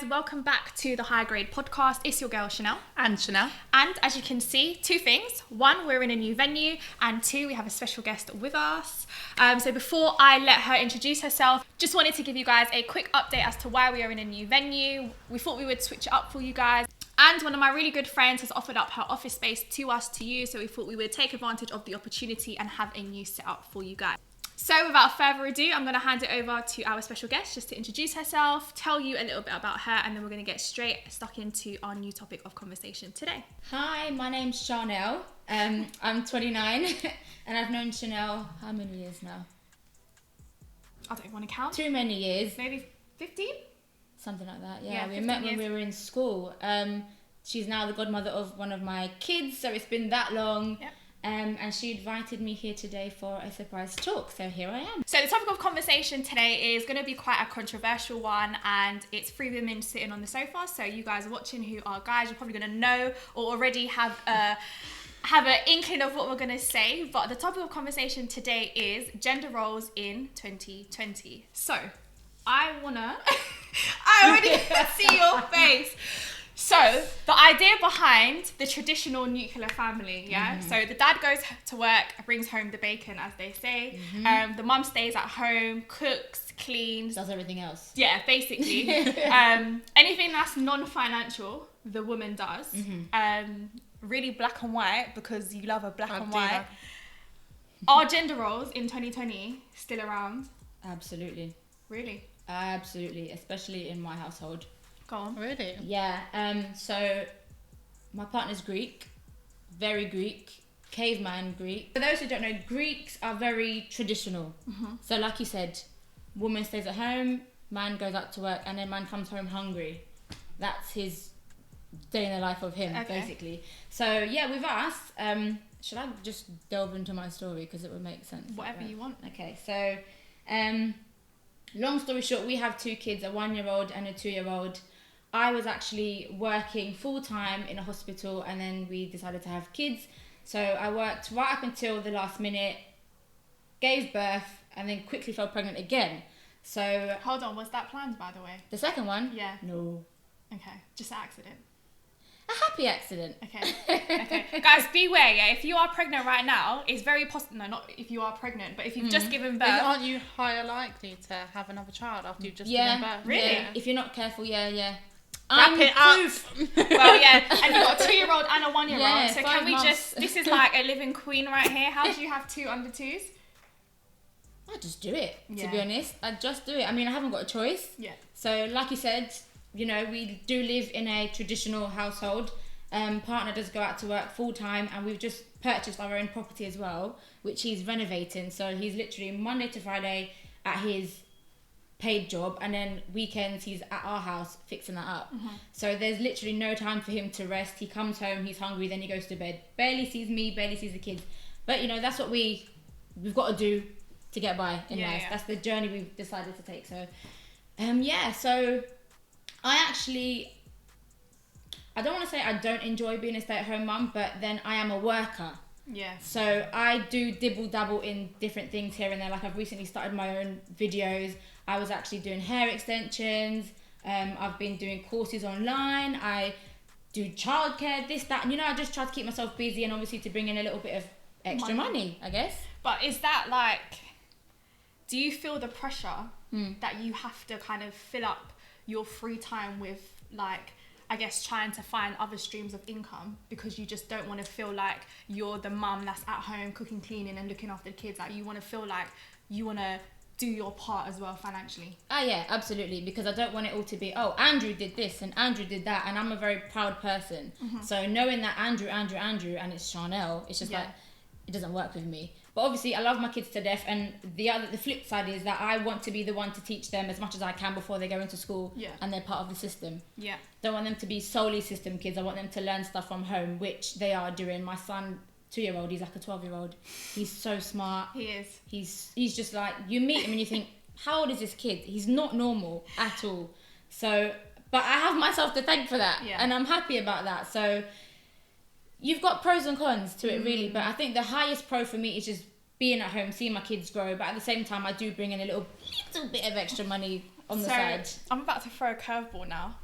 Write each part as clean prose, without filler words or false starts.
guys, welcome back to the High Grade Podcast. It's your girl Chanel. And Chanel. And as you can see, two things. One, we're in a new venue, and two, we have a special guest with us. So before I let her introduce herself, just wanted to give you guys a quick update as to why we are in a new venue. We thought we would switch it up for you guys. And one of my really good friends has offered up her office space to us to use, so we thought we would take advantage of the opportunity and have a new setup for you guys. So without further ado, I'm going to hand it over to our special guest just to introduce herself, tell you a little bit about her, and then we're going to get straight stuck into our new topic of conversation today. Hi, my name's Charnele. I'm 29 and I've known Chanel how many years now? I don't want to count. Too many years. Maybe 15? Something like that, Yeah, yeah. We 15 met when years. we were in school. She's now the godmother of one of my kids, so it's been that long. Yep. And she invited me here today for a surprise talk, so here I am. So the topic of conversation today is going to be quite a controversial one, and it's three women sitting on the sofa. So you guys watching who are guys, you're probably going to know or already have an inkling of what we're going to say. But the topic of conversation today is gender roles in 2020. So I already see your face. So, the idea behind the traditional nuclear family, yeah? Mm-hmm. So, the dad goes to work, brings home the bacon, as they say. Mm-hmm. The mum stays at home, cooks, cleans. Does everything else. Yeah, basically. Anything that's non-financial, the woman does. Mm-hmm. Really black and white, because you love a black and white. Are gender roles in 2020 still around? Absolutely. Really? Absolutely, especially in my household. Go on. Really? Yeah, so my partner's Greek, very Greek, caveman Greek. For those who don't know, Greeks are very traditional. Mm-hmm. So like you said, woman stays at home, man goes out to work, and then man comes home hungry. That's his day in the life of him, basically. So yeah, with us, should I just delve into my story because it would make sense? Whatever you want. Okay, so long story short, we have two kids, a 1-year-old and a 2-year-old. I was actually working full-time in a hospital, and then we decided to have kids. So I worked right up until the last minute, gave birth, and then quickly fell pregnant again. So Hold on, was that planned, by the way? the second one? Yeah. No. Okay, just an accident. A happy accident. Okay. Guys, beware, yeah? If you are pregnant right now, it's very possible... No, not if you are pregnant, but if you've just given birth... But aren't you higher likely to have another child after you've just given birth? Really? Yeah. If you're not careful, yeah. Wrap it up. Well, yeah, and you've got a 2-year-old and a 1-year-old, Yeah, so 5 can we months. just... This is like a living queen right here. How do you have 2 under 2s? I just do it, to Yeah. be honest. I just do it. I mean, I haven't got a choice. Yeah. So, like you said, you know, we do live in a traditional household. Partner does go out to work full time, and we've just purchased our own property as well, which he's renovating. So he's literally Monday to Friday at his paid job, and then weekends he's at our house fixing that up. Mm-hmm. So there's literally no time for him to rest. He comes home, he's hungry, then he goes to bed. Barely sees me, barely sees the kids. But you know, that's what we've got to do to get by in life. That's the journey we've decided to take. So so I don't want to say I don't enjoy being a stay-at-home mum, but then I am a worker. Yeah. So I do dibble-dabble in different things here and there. Like I've recently started my own videos. I was actually doing hair extensions. I've been doing courses online. I do childcare, this, that. And, you know, I just try to keep myself busy and obviously to bring in a little bit of extra money, I guess. But is that like... Do you feel the pressure that you have to kind of fill up your free time with, like... I guess trying to find other streams of income because you just don't want to feel like you're the mum that's at home cooking, cleaning and looking after the kids. Like you want to feel like you want to do your part as well financially. Oh yeah, absolutely, because I don't want it all to be, oh, Andrew did this and Andrew did that, and I'm a very proud person. Mm-hmm. So knowing that Andrew and it's Charnele, it's just like, it doesn't work with me. But obviously I love my kids to death, and the flip side is that I want to be the one to teach them as much as I can before they go into school and they're part of the system. Yeah. Don't want them to be solely system kids. I want them to learn stuff from home, which they are doing. My son, 2-year-old, he's like a 12-year-old. He's so smart. He is. He's just like, you meet him and you think, how old is this kid? He's not normal at all. So, but I have myself to thank for that, and I'm happy about that. So you've got pros and cons to it, really, but I think the highest pro for me is just being at home, seeing my kids grow, but at the same time I do bring in a little bit of extra money on the side. I'm about to throw a curveball now.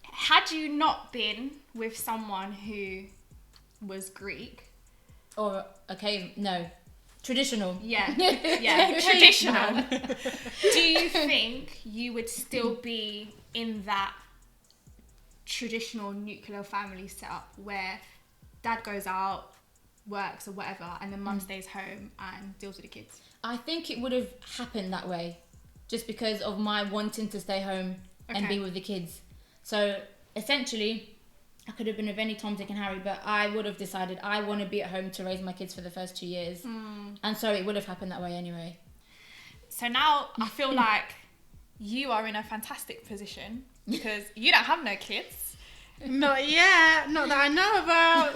Had you not been with someone who was Greek, Or traditional. Yeah, traditional. Do you think you would still be in that traditional nuclear family setup where dad goes out, works or whatever, and then mum stays home and deals with the kids? I think it would have happened that way, just because of my wanting to stay home and be with the kids. So essentially, I could have been with any Tom, Dick and Harry, but I would have decided I want to be at home to raise my kids for the first 2 years. And so it would have happened that way anyway. So now I feel like you are in a fantastic position because you don't have no kids. Not yet. Not that I know about.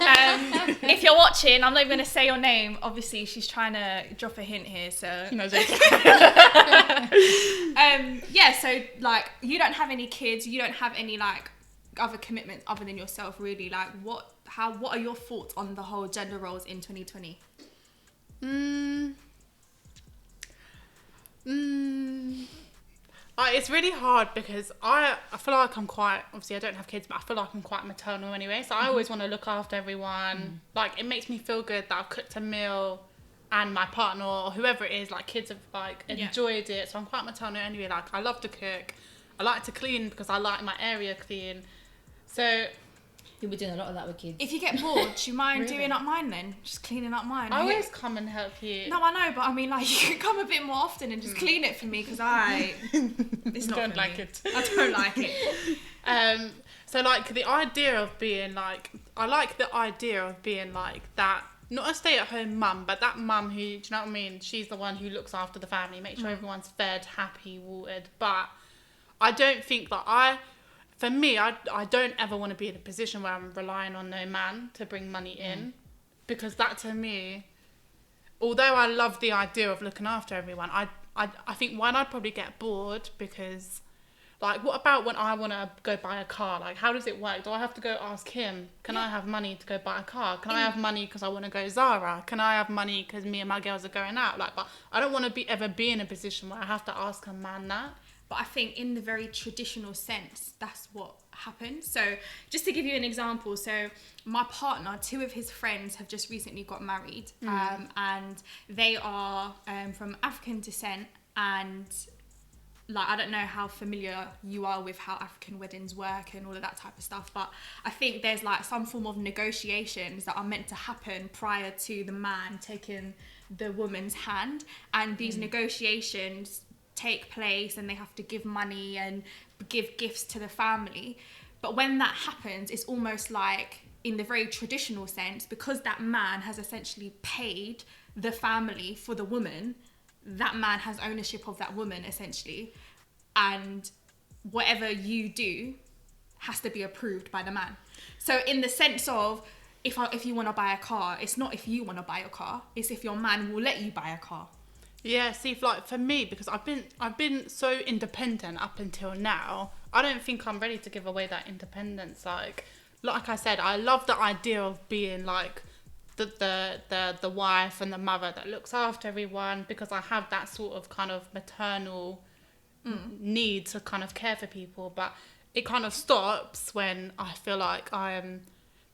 If you're watching, I'm not even going to say your name. Obviously, she's trying to drop a hint here, so... No, yeah, so, like, you don't have any kids. You don't have any, like, other commitments other than yourself, really. Like, what are your thoughts on the whole gender roles in 2020? It's really hard because I feel like I'm quite, obviously I don't have kids, but I feel like I'm quite maternal anyway, so I always want to look after everyone. Like, it makes me feel good that I've cooked a meal and my partner or whoever it is, like, kids have, like, enjoyed it. So I'm quite maternal anyway. Like, I love to cook, I like to clean because I like my area clean. So You'll be doing a lot of that with kids. If you get bored, do you mind doing up mine then? Just cleaning up mine. I always come and help you. No, I know, but I mean, like, you can come a bit more often and just clean it for me because it's not don't for like me. it. I don't like it. So, like, the idea of being, like, I like the idea of being, like, that, not a stay-at-home mum, but that mum who, do you know what I mean? She's the one who looks after the family, make sure everyone's fed, happy, watered. But I don't think that for me, I don't ever want to be in a position where I'm relying on no man to bring money in. Because that, to me, although I love the idea of looking after everyone, I think one, I'd probably get bored because... Like, what about when I want to go buy a car? Like, how does it work? Do I have to go ask him, can I have money to go buy a car? Can I have money because I want to go Zara? Can I have money because me and my girls are going out? Like, but I don't want to ever be in a position where I have to ask a man that. But I think in the very traditional sense, that's what happens. So just to give you an example, so my partner, 2 of his friends have just recently got married, and they are from African descent, and... like, I don't know how familiar you are with how African weddings work and all of that type of stuff, but I think there's like some form of negotiations that are meant to happen prior to the man taking the woman's hand, and these negotiations take place and they have to give money and give gifts to the family. But when that happens, it's almost like, in the very traditional sense, because that man has essentially paid the family for the woman, that man has ownership of that woman, essentially, and whatever you do has to be approved by the man. So in the sense of, if you want to buy a car, it's not if you want to buy a car, it's if your man will let you buy a car. Yeah, see, like, for me, because I've been so independent up until now, I don't think I'm ready to give away that independence. Like I said, I love the idea of being like the wife and the mother that looks after everyone, because I have that sort of kind of maternal need to kind of care for people. But it kind of stops when I feel like I am,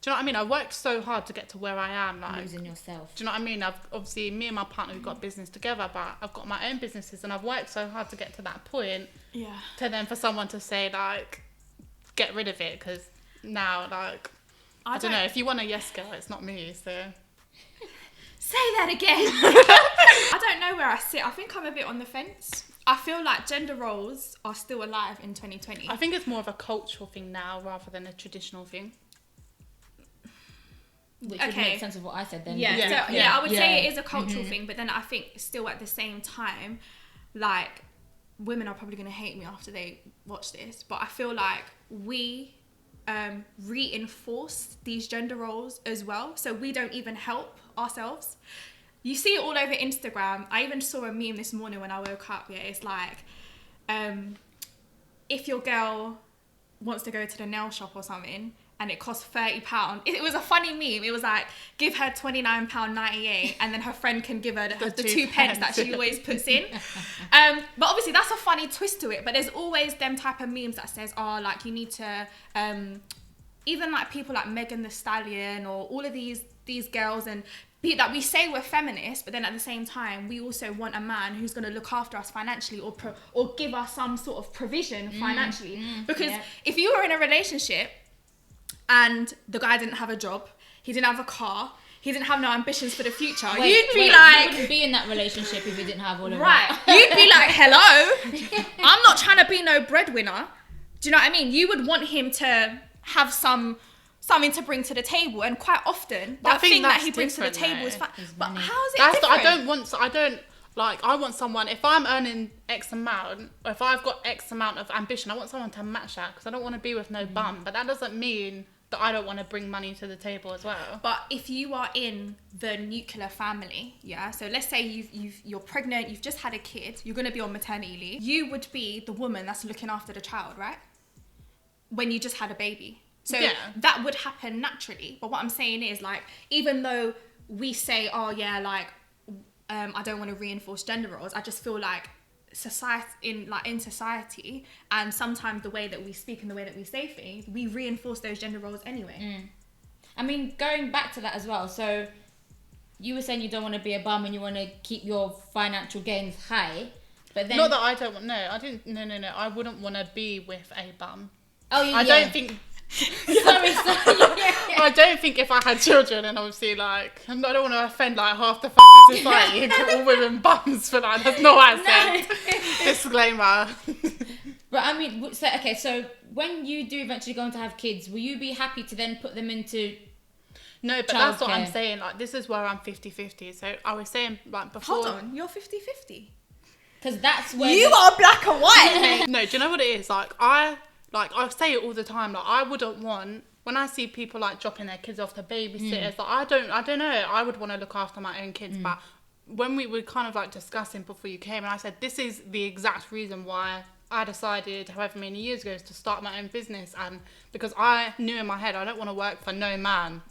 do you know what I mean? I worked so hard to get to where I am. Like, losing yourself. Do you know what I mean? I've obviously, me and my partner, we've got business together, but I've got my own businesses, and I've worked so hard to get to that point. Yeah. To then for someone to say, like, get rid of it, because now, like, I don't know, if you want a yes girl, it's not me, so... Say that again! I don't know where I sit. I think I'm a bit on the fence. I feel like gender roles are still alive in 2020. I think it's more of a cultural thing now rather than a traditional thing. Which would make sense of what I said then. Yeah, I would say it is a cultural thing, but then I think still at the same time, like, women are probably going to hate me after they watch this, but I feel like we reinforce these gender roles as well, so we don't even help ourselves. You see it all over Instagram. I even saw a meme this morning when I woke up. Yeah, it's like, if your girl wants to go to the nail shop or something, and it cost £30. It was a funny meme. It was like, give her £29.98 and then her friend can give her the 2 pence that she always puts in. But obviously that's a funny twist to it. But there's always them type of memes that says, oh, like you need to, even like people like Megan Thee Stallion or all of these girls and that we say we're feminists, but then at the same time we also want a man who's going to look after us financially or give us some sort of provision financially. Because if you were in a relationship and the guy didn't have a job, he didn't have a car, he didn't have no ambitions for the future, you'd be like, you wouldn't be in that relationship if you didn't have all of that. You'd be like, hello, I'm not trying to be no breadwinner. Do you know what I mean? You would want him to have something to bring to the table, and quite often that thing that he brings to the table is fine. But how is it different? I want someone, if I'm earning X amount, or if I've got X amount of ambition, I want someone to match that, because I don't want to be with no bum. But that doesn't mean that I don't want to bring money to the table as well. But if you are in the nuclear family, so let's say you're pregnant, you've just had a kid, you're going to be on maternity leave, you would be the woman that's looking after the child, right? When you just had a baby. So that would happen naturally. But what I'm saying is, like, even though we say, oh yeah, like, I don't want to reinforce gender roles, I just feel like in society, and sometimes the way that we speak and the way that we say things, we reinforce those gender roles anyway. I mean, going back to that as well, so you were saying you don't want to be a bum and you want to keep your financial gains high, but then... Not that I don't want... No, I wouldn't want to be with a bum. Oh, yeah. I don't think... sorry. I don't think if I had children, and obviously, like, I don't want to offend like half the fucking society and call all women bums, but like, that's not what I said. Disclaimer. But I mean, so when you do eventually go on to have kids, will you be happy to then put them into... No, but that's what I'm saying. Like, this is where I'm 50-50. So I was saying, like, before... Hold on, you're 50-50? Because that's where... You are black and white. No, do you know what it is? I say it all the time. Like, I wouldn't want, when I see people like dropping their kids off to babysitters, like, I don't know. I would want to look after my own kids, but when we were kind of like discussing before you came, and I said this is the exact reason why I decided, however many years ago, to start my own business, and because I knew in my head I don't want to work for no man.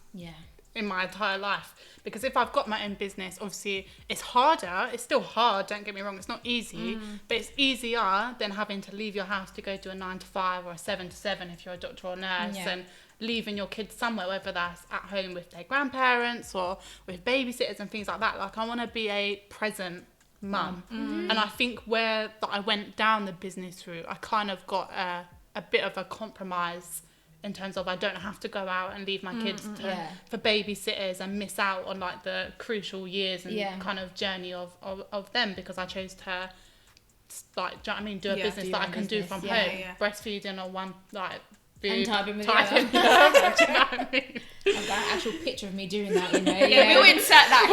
In my entire life, because if I've got my own business, obviously it's harder, it's still hard, don't get me wrong, it's not easy, but it's easier than having to leave your house to go do a 9 to 5 or a 7 to 7 if you're a doctor or nurse, and leaving your kids somewhere, whether that's at home with their grandparents or with babysitters and things like that. Like, I want to be a present mum, and I think where that I went down the business route, I kind of got a bit of a compromise in terms of I don't have to go out and leave my kids for babysitters and miss out on like the crucial years and kind of journey of them, because I chose to, like, do you know what I mean, do a business that I can do from home, breastfeeding on one like and typing with do you know what I mean? I've got an actual picture of me doing that, you know. We'll insert that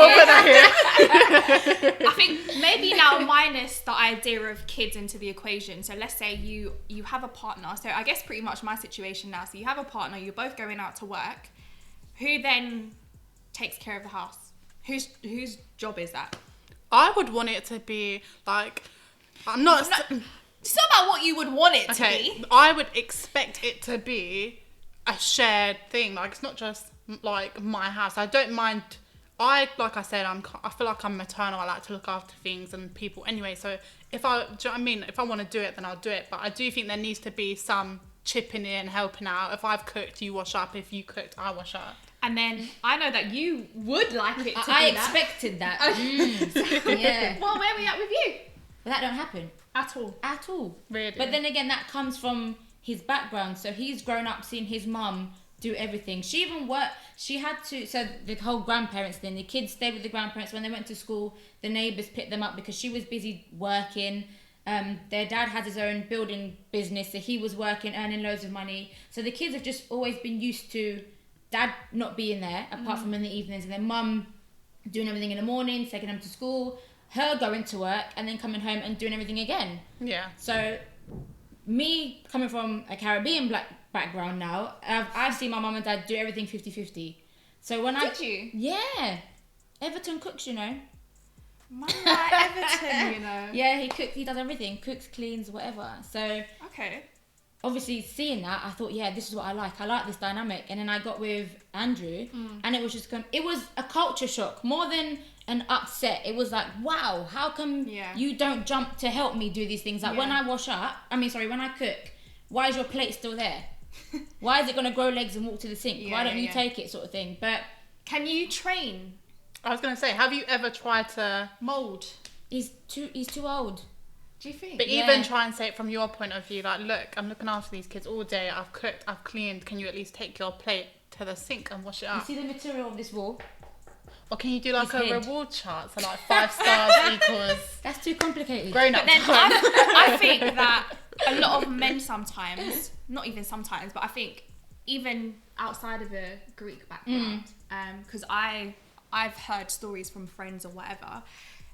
here. I think maybe now minus the idea of kids into the equation. So let's say you have a partner. So I guess pretty much my situation now. So you have a partner, you're both going out to work. Who then takes care of the house? Whose job is that? I would want it to be like, It's not about what you would want it to be. I would expect it to be a shared thing. Like, it's not just like my house. I don't mind. Like I said, I feel like I'm maternal. I like to look after things and people anyway. So do you know what I mean? If I want to do it, then I'll do it. But I do think there needs to be some chipping in, helping out. If I've cooked, you wash up. If you cooked, I wash up. And then I know that you would like it to be I expected that. Yeah. Well, where are we at with you? But that don't happen. At all. Really? But then again, that comes from his background. So he's grown up seeing his mum do everything. She even worked, she had to, so the whole grandparents thing, the kids stayed with the grandparents when they went to school, the neighbours picked them up because she was busy working. Their dad had his own building business, so he was working, earning loads of money. So the kids have just always been used to dad not being there, apart from in the evenings, and then mum doing everything in the morning, taking them to school, her going to work, and then coming home and doing everything again. Yeah. So me coming from a Caribbean black background now, I've seen my mum and dad do everything 50-50. So when Did you? Yeah. Everton cooks, you know. Mum like Everton, you know. Yeah, he does everything. Cooks, cleans, whatever. So okay. obviously seeing that, I thought, yeah, this is what I like. I like this dynamic. And then I got with Andrew, and it was just it was a culture shock more than an upset. It was like, wow, how come you don't jump to help me do these things? Like when I when I cook, why is your plate still there? Why is it gonna grow legs and walk to the sink? Why don't you take it, sort of thing? But can you train? I was gonna say, have you ever tried to mold? He's too old. Do you think? But even try and say it from your point of view, like, look, I'm looking after these kids all day. I've cooked, I've cleaned. Can you at least take your plate to the sink and wash it up? You see the material of this wall? Or can you do like a reward chart? So like 5 stars equals. That's too complicated. Grown up. But then I think that a lot of men sometimes, not even sometimes, but I think even outside of a Greek background, because I've heard stories from friends or whatever,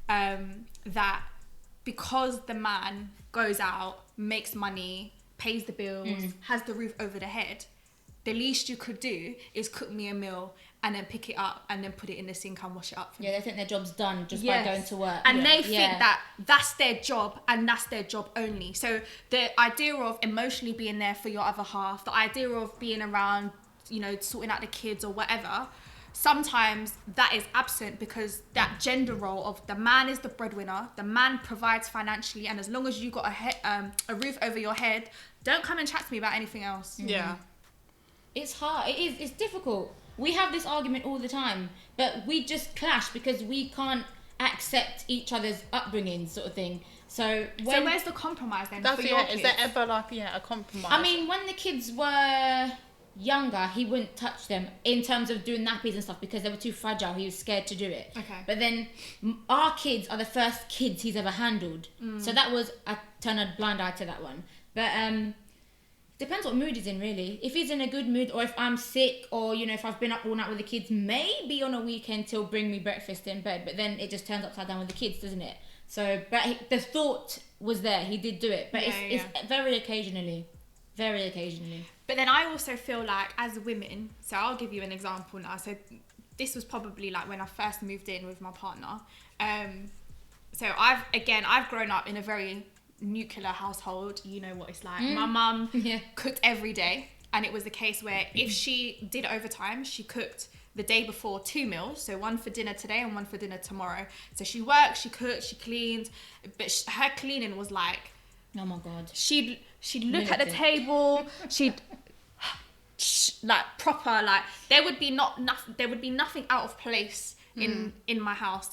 that because the man goes out, makes money, pays the bills, has the roof over the head, the least you could do is cook me a meal and then pick it up and then put it in the sink and wash it up for me. They think their job's done just by going to work. And they think that that's their job and that's their job only. So the idea of emotionally being there for your other half, the idea of being around, you know, sorting out the kids or whatever, sometimes that is absent because that gender role of the man is the breadwinner, the man provides financially, and as long as you got a roof over your head, don't come and chat to me about anything else. Yeah. It's hard. It's difficult. We have this argument all the time, but we just clash because we can't accept each other's upbringing, sort of thing. So where's the compromise then for your kids? Is there ever like a compromise? I mean, when the kids were younger, he wouldn't touch them in terms of doing nappies and stuff because they were too fragile. He was scared to do it. Okay. But then our kids are the first kids he's ever handled. So that was, I turned a blind eye to that one. But depends what mood he's in, really. If he's in a good mood, or if I'm sick, or, you know, if I've been up all night with the kids, maybe on a weekend he'll bring me breakfast in bed. But then it just turns upside down with the kids, doesn't it? So, but the thought was there. He did do it. But it's very occasionally. Very occasionally. But then I also feel like as women, so I'll give you an example now. So this was probably like when I first moved in with my partner. So I've grown up in a very nuclear household. You know what it's like. My mum cooked every day, and it was the case where if she did overtime, she cooked the day before 2 meals, so one for dinner today and one for dinner tomorrow. So she worked, she cooked, she cleaned, but her cleaning was like, oh my god, she'd look at the table, she'd like proper, like there would be nothing out of place in my house,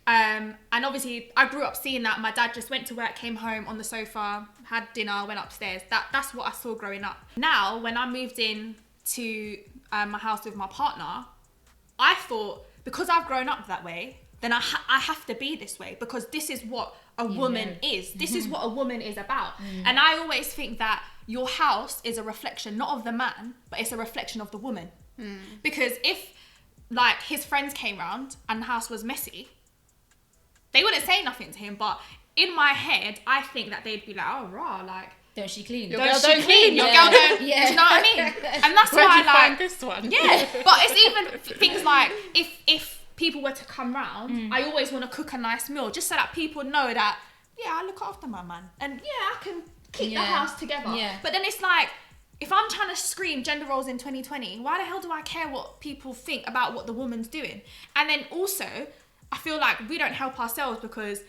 and obviously I grew up seeing that. My dad just went to work, came home on the sofa, had dinner, went upstairs. That's what I saw growing up. Now when I moved in to my house with my partner, I thought, because I've grown up that way, then I have to be this way, because this is what a woman is. This is what a woman is about. And I always think that your house is a reflection, not of the man, but it's a reflection of the woman. Because if, like, his friends came round and the house was messy, they wouldn't say nothing to him, but in my head, I think that they'd be like, oh, rah, like, don't she clean? Your girl don't clean. Your girl don't. Do you know what I mean? And that's Where'd why you find this one? Yeah, but it's even things like if people were to come round, I always want to cook a nice meal just so that people know that I look after my man, and I can keep the house together. But then it's like, if I'm trying to scream gender roles in 2020, why the hell do I care what people think about what the woman's doing? And then also, I feel like we don't help ourselves because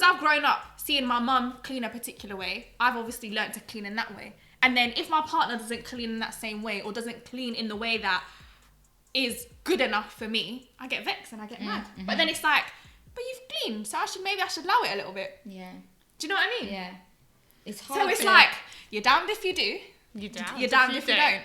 I've grown up seeing my mum clean a particular way. I've obviously learnt to clean in that way. And then if my partner doesn't clean in that same way, or doesn't clean in the way that is good enough for me, I get vexed and I get mad. But then it's like, but you've cleaned, so maybe I should allow it a little bit. Yeah. Do you know what I mean? Yeah. It's hard. So it's like, you're damned if you do. You're damned if you don't.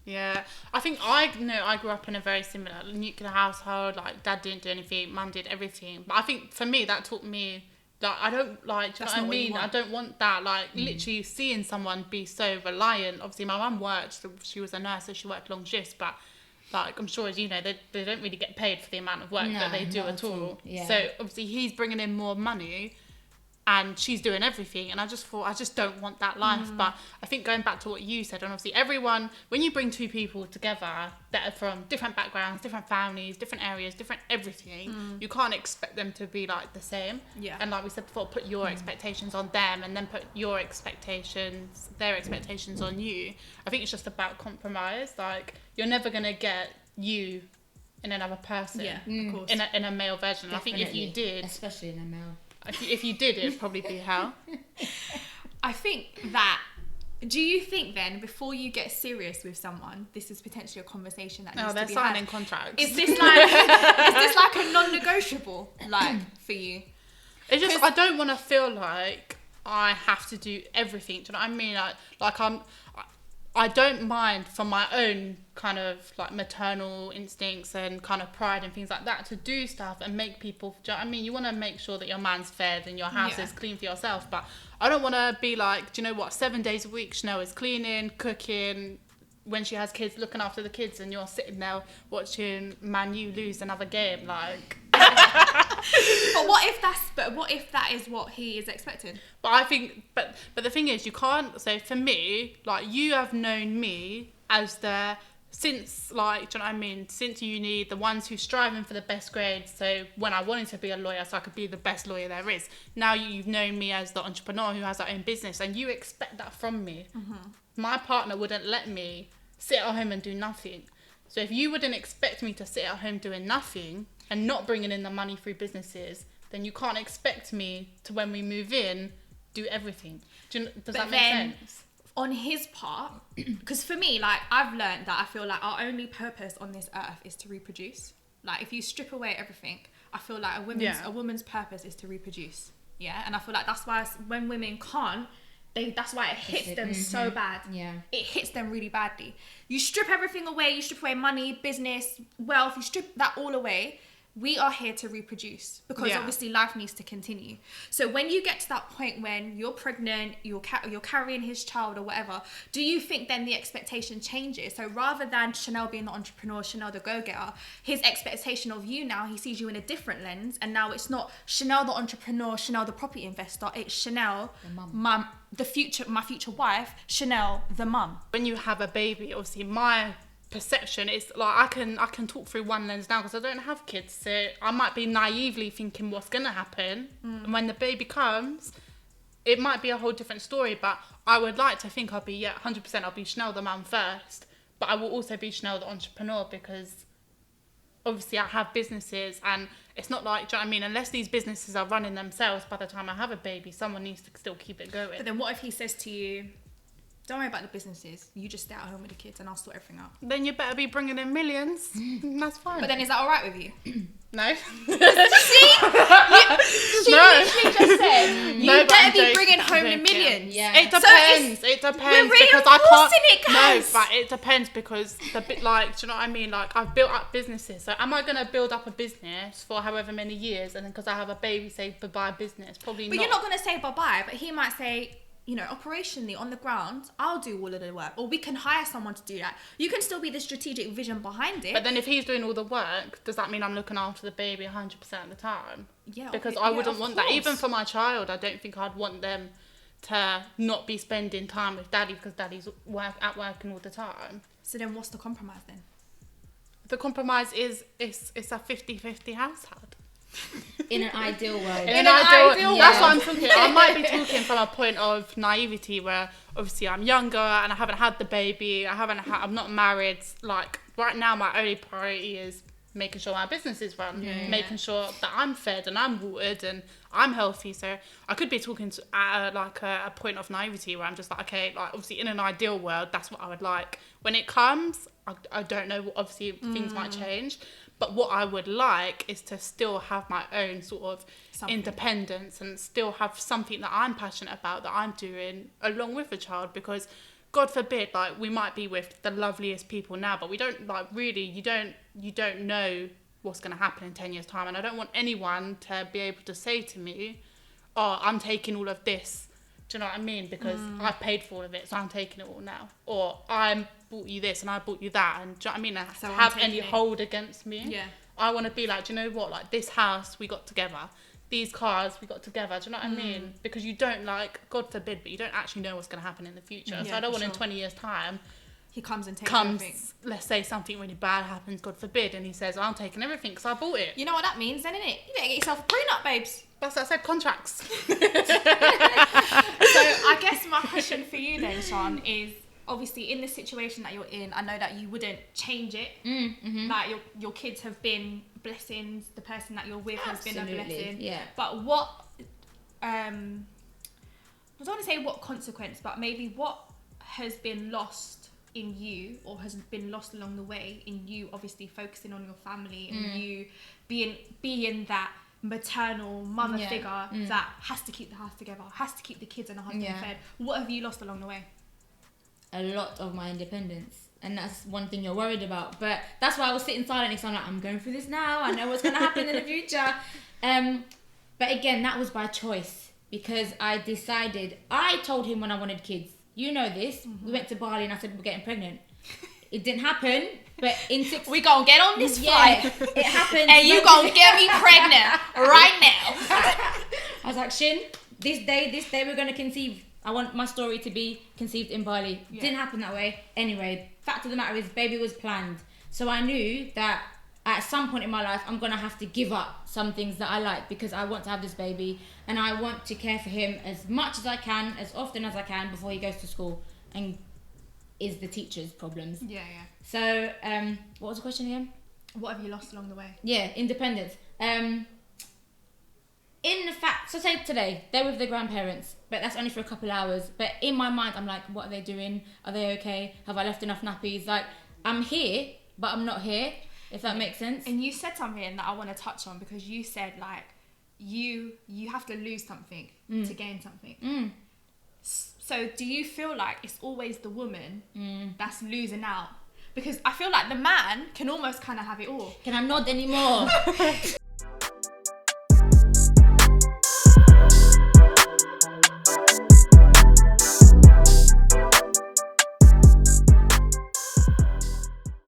Yeah, I think I grew up in a very similar nuclear household. Like, dad didn't do anything, mum did everything. But I think for me, that taught me, like, I don't like, do you know what I mean? I don't want that, like, literally seeing someone be so reliant. Obviously, my mum worked, so she was a nurse, so she worked long shifts, but, like, I'm sure, as you know, they don't really get paid for the amount of work that they do at all. Yeah. So, obviously, he's bringing in more money, and she's doing everything. And I just thought, I just don't want that life. But I think going back to what you said, and obviously everyone, when you bring two people together that are from different backgrounds, different families, different areas, different everything, you can't expect them to be like the same. Yeah. And like we said before, put your expectations on them, and then put your expectations, their expectations on you. I think it's just about compromise. Like, you're never going to get you in another person. Yeah, of course. In a male version. Definitely. I think if you did, especially in a male. if you did, it'd probably be hell. I think that, do you think then, before you get serious with someone, this is potentially a conversation that needs to be signing had? contracts. Is this like a non-negotiable, like, for you? It's just, I don't want to feel like I have to do everything. Do you know what I mean? I don't mind, from my own kind of like maternal instincts and kind of pride and things like that, to do stuff and make people, do you know what I mean? You want to make sure that your man's fed and your house is clean for yourself, but I don't want to be like, do you know what, 7 days a week Chanel is cleaning, cooking, when she has kids, looking after the kids, and you're sitting there watching Man U lose another game, like... But what if that is what he is expecting? But I think, but the thing is, you can't. So for me, like, you have known me as since, like, do you know what I mean? Since uni, the ones who striving for the best grades. So when I wanted to be a lawyer, so I could be the best lawyer there is. Now you've known me as the entrepreneur who has her own business, and you expect that from me. My partner wouldn't let me sit at home and do nothing. So if you wouldn't expect me to sit at home doing nothing and not bringing in the money through businesses, then you can't expect me to, when we move in, do everything. Does that make sense? On his part, because for me, like, I've learned that I feel like our only purpose on this earth is to reproduce. Like, if you strip away everything, I feel like a woman's purpose is to reproduce. Yeah, and I feel like that's why when women can't, that's why it hits them so bad. Yeah. It hits them really badly. You strip everything away, you strip away money, business, wealth, you strip that all away. We are here to reproduce, because obviously life needs to continue. So when you get to that point when you're pregnant, you're carrying his child or whatever, do you think then the expectation changes? So rather than Chanel being the entrepreneur, Chanel the go-getter, his expectation of you now, he sees you in a different lens, and now it's not Chanel the entrepreneur, Chanel the property investor, it's Chanel, my future wife, Chanel the mum. When you have a baby, obviously my perception is like, I can talk through one lens now because I don't have kids, so I might be naively thinking what's gonna happen, and when the baby comes, it might be a whole different story. But I would like to think I'll be 100%. I'll be Chanel the mum first, but I will also be Chanel the entrepreneur, because obviously I have businesses, and it's not like, do you know what I mean? Unless these businesses are running themselves, by the time I have a baby, someone needs to still keep it going. But then what if he says to you, don't worry about the businesses, you just stay at home with the kids and I'll sort everything out? Then you better be bringing in millions. That's fine. But then is that all right with you? No. She literally just said, you better be bringing home the millions. Yeah. It depends. It depends, because I it, can't. guys. No, but it depends, because the bit, like, do you know what I mean? Like, I've built up businesses. So am I gonna build up a business for however many years, and then because I have a baby, say bye-bye business? Probably not. But you're not gonna say bye-bye. But he might say, you know, operationally on the ground, I'll do all of the work, or we can hire someone to do that. You can still be the strategic vision behind it. But then if he's doing all the work, does that mean I'm looking after the baby 100% of the time? Yeah. Because I wouldn't want that. Even for my child, I don't think I'd want them to not be spending time with daddy because daddy's at working all the time. So then what's the compromise then? The compromise is it's a 50-50 household. In an ideal world. In an ideal world. That's what I'm talking. I might be talking from a point of naivety where obviously I'm younger and I haven't had the baby. I'm not married. Like, right now, my only priority is making sure my business is run, making sure that I'm fed and I'm watered and I'm healthy. So I could be talking to a point of naivety where I'm just like, okay, like, obviously in an ideal world, that's what I would like. When it comes, I don't know. Obviously, things might change. But what I would like is to still have my own sort of independence and still have something that I'm passionate about, that I'm doing along with the child, because God forbid, like, we might be with the loveliest people now, but we don't, like, really, you don't know what's going to happen in 10 years time. And I don't want anyone to be able to say to me, oh, I'm taking all of this. Do you know what I mean? Because I've paid for all of it, so I'm taking it all now. Or I bought you this and I bought you that, and do you know what I mean? And So have any hold against me. Yeah. I want to be like, do you know what? Like, this house we got together, these cars we got together. Do you know what I mean? Because you don't like, God forbid, but you don't actually know what's going to happen in the future. So I don't want in 20 years' time, he comes and takes everything. Let's say something really bad happens, God forbid, and he says, I'm taking everything because I bought it. You know what that means then, innit? You better get yourself a prenup, babes. That's what I said, contracts. So I guess my question for you then, Sean, is obviously in the situation that you're in, I know that you wouldn't change it. Like your kids have been blessings, the person that you're with has been a blessing. Yeah. But what, I don't want to say what consequence, but maybe what has been lost in you, or has been lost along the way in you obviously focusing on your family and you being that maternal mother figure that has to keep the house together, has to keep the kids and the husband fed. What have you lost along the way? A lot of my independence, and that's one thing you're worried about. But that's why I was sitting silently, because I'm like, I'm going through this now, I know what's going to happen in the future. But again, that was by choice, because I decided, I told him when I wanted kids, you know this, we went to Bali and I said we're getting pregnant. It didn't happen, but in 6 We gonna get on this flight. It happened. And you gonna get me pregnant right now. I was like, Shin, this day we're gonna conceive. I want my story to be conceived in Bali. Didn't happen that way. Anyway, fact of the matter is, baby was planned. So I knew that at some point in my life, I'm gonna have to give up some things that I like, because I want to have this baby and I want to care for him as much as I can, as often as I can, before he goes to school and is the teacher's problems. Yeah. So, what was the question again? What have you lost along the way? Yeah, independence. In the fact, so say today, they're with their grandparents, but that's only for a couple hours. But in my mind, I'm like, what are they doing? Are they okay? Have I left enough nappies? Like, I'm here, but I'm not here, if that makes sense. And you said something that I want to touch on, because you said, like, you have to lose something to gain something. So do you feel like it's always the woman that's losing out? Because I feel like the man can almost kind of have it all. Can I nod anymore?